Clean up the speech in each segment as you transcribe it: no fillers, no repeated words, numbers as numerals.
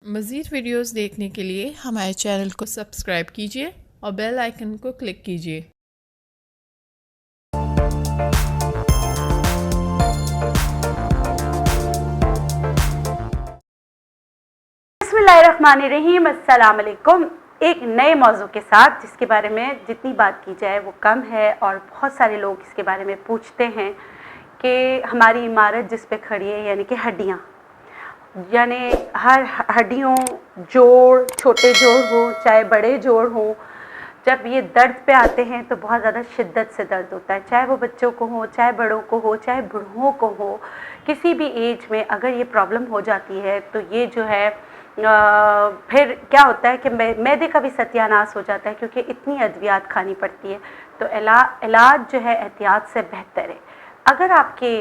मज़ीद वीडियोज़ देखने के लिए हमारे चैनल को सब्सक्राइब कीजिए और बेल आइकन को क्लिक कीजिए। बिस्मिल्लाहिर्रहमानिर्रहीम, अस्सलाम वालेकुम। एक नए मौजू के साथ जिसके बारे में जितनी बात की जाए वो कम है और बहुत सारे लोग इसके बारे में पूछते हैं कि हमारी इमारत जिस पे खड़ी है यानी कि हड्डियाँ, यानी हर हड्डियों, जोड़, छोटे जोड़ हो चाहे बड़े जोड़ हों, जब ये दर्द पे आते हैं तो बहुत ज़्यादा शिद्दत से दर्द होता है, चाहे वो बच्चों को हो, चाहे बड़ों को हो, चाहे बूढ़ों को हो। किसी भी एज में अगर ये प्रॉब्लम हो जाती है तो ये जो है फिर क्या होता है कि मैदे का भी सत्यानाश हो जाता है, क्योंकि इतनी अद्वियात खानी पड़ती है। तो इलाज जो है एहतियात से बेहतर है। अगर आपके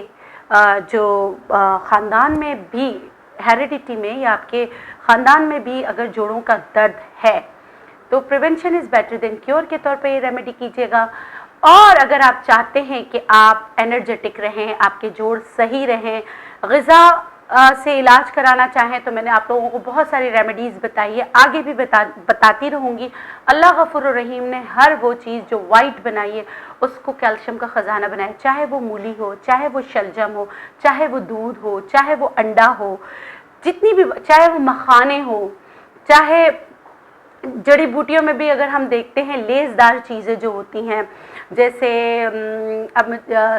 जो ख़ानदान में भी हेरिडिटी में या आपके ख़ानदान में भी अगर जोड़ों का दर्द है तो prevention is better than cure के तौर पे ये रेमेडी कीजिएगा। और अगर आप चाहते हैं कि आप एनर्जेटिक रहें, आपके जोड़ सही रहें, ग़िज़ा से इलाज कराना चाहें, तो मैंने आप लोगों को बहुत सारी रेमेडीज़ बताई है, आगे भी बताती रहूँगी। अल्लाह गफ़ूर रहीम ने हर वो चीज़ जो वाइट बनाई है उसको कैल्शियम का ख़जाना बनाया, चाहे वो मूली हो, चाहे वो शलजम हो, चाहे वो दूध हो, चाहे वो अंडा हो, जितनी भी, चाहे वो मखाने हो, चाहे जड़ी बूटियों में भी अगर हम देखते हैं लेसदार चीज़ें जो होती हैं, जैसे अब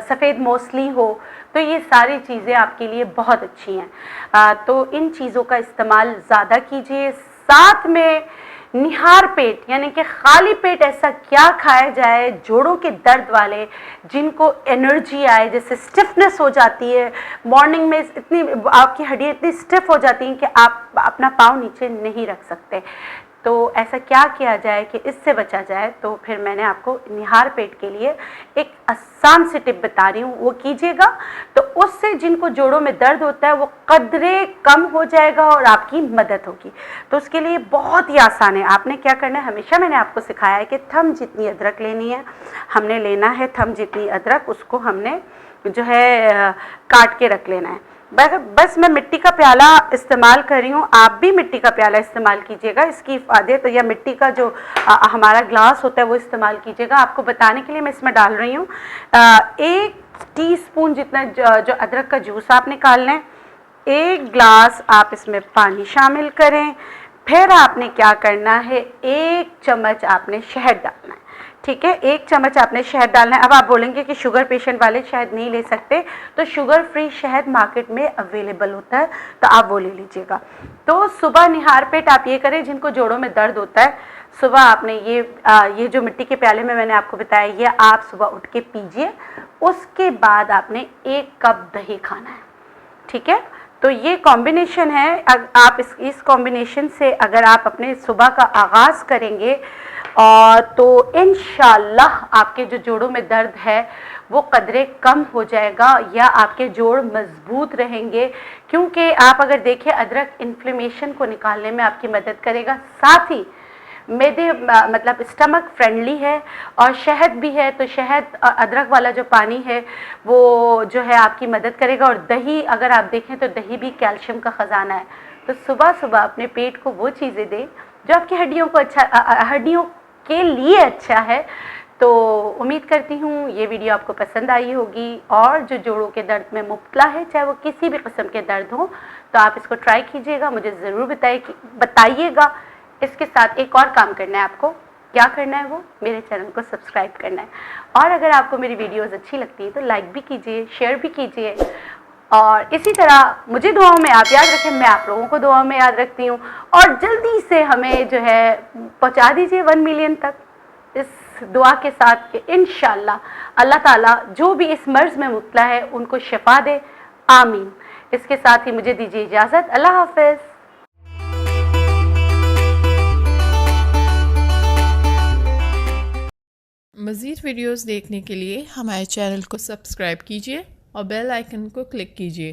सफ़ेद मौसली हो, तो ये सारी चीज़ें आपके लिए बहुत अच्छी हैं। तो इन चीज़ों का इस्तेमाल ज़्यादा कीजिए। साथ में निहार पेट यानी कि खाली पेट ऐसा क्या खाया जाए जोड़ों के दर्द वाले, जिनको एनर्जी आए, जैसे स्टिफनेस हो जाती है मॉर्निंग में, इतनी आपकी हड्डियाँ इतनी स्टिफ हो जाती हैं कि आप अपना पाँव नीचे नहीं रख सकते। तो ऐसा क्या किया जाए कि इससे बचा जाए, तो फिर मैंने आपको निहार पेट के लिए एक आसान सी टिप बता रही हूँ, वो कीजिएगा तो उससे जिनको जोड़ों में दर्द होता है वो कदरे कम हो जाएगा और आपकी मदद होगी। तो उसके लिए बहुत ही आसान है। आपने क्या करना है, हमेशा मैंने आपको सिखाया है कि थम जितनी अदरक लेनी है, हमने लेना है थम जितनी अदरक, उसको हमने जो है काट के रख लेना है। बस मैं मिट्टी का प्याला इस्तेमाल कर रही हूँ, आप भी मिट्टी का प्याला इस्तेमाल कीजिएगा। इसकी इफादत या मिट्टी का जो हमारा ग्लास होता है वो इस्तेमाल कीजिएगा। आपको बताने के लिए मैं इसमें डाल रही हूँ 1 टीस्पून जितना जो अदरक का जूस आप निकाल लें, 1 ग्लास आप इसमें पानी शामिल करें। फिर आपने क्या करना है, 1 चम्मच आपने शहद डालना है, ठीक है, 1 चम्मच आपने शहद डालना है। अब आप बोलेंगे कि शुगर पेशेंट वाले शहद नहीं ले सकते, तो शुगर फ्री शहद मार्केट में अवेलेबल होता है, तो आप वो ले लीजिएगा। तो सुबह निहार पेट आप ये करें, जिनको जोड़ों में दर्द होता है, सुबह आपने ये जो मिट्टी के प्याले में मैंने आपको बताया, ये आप सुबह उठ के पीजिए। उसके बाद आपने 1 कप दही खाना है, ठीक है। तो ये कॉम्बिनेशन है। आप इस कॉम्बिनेशन से अगर आप अपने सुबह का आगाज़ करेंगे और तो इंशाल्लाह आपके जो जोड़ों में दर्द है वो कदरे कम हो जाएगा या आपके जोड़ मजबूत रहेंगे। क्योंकि आप अगर देखें, अदरक इन्फ्लेमेशन को निकालने में आपकी मदद करेगा, साथ ही मैदे मतलब स्टमक फ्रेंडली है और शहद भी है, तो शहद अदरक वाला जो पानी है वो जो है आपकी मदद करेगा। और दही अगर आप देखें तो दही भी कैल्शियम का ख़जाना है। तो सुबह सुबह अपने पेट को वो चीज़ें दें जो आपकी हड्डियों को हड्डियों के लिए अच्छा है। तो उम्मीद करती हूँ ये वीडियो आपको पसंद आई होगी, और जो जोड़ों के दर्द में मुब्तला है, चाहे वो किसी भी किस्म के दर्द हो, तो आप इसको ट्राई कीजिएगा, मुझे ज़रूर बताइएगा। इसके साथ एक और काम करना है आपको, क्या करना है, वो मेरे चैनल को सब्सक्राइब करना है। और अगर आपको मेरी वीडियोस अच्छी लगती है तो लाइक भी कीजिए, शेयर भी कीजिए, और इसी तरह मुझे दुआओं में आप याद रखें, मैं आप लोगों को दुआओं में याद रखती हूँ। और जल्दी से हमें जो है पहुँचा दीजिए 1 मिलियन तक, इस दुआ के साथ कि इंशाअल्लाह अल्लाह ताला जो भी इस मर्ज़ में मुब्तला है उनको शिफा दे, आमीन। इसके साथ ही मुझे दीजिए इजाज़त, अल्लाह हाफ़िज़। मज़ीद वीडियोज़ देखने के लिए हमारे चैनल को सब्सक्राइब कीजिए और बेल आइकन को क्लिक कीजिए।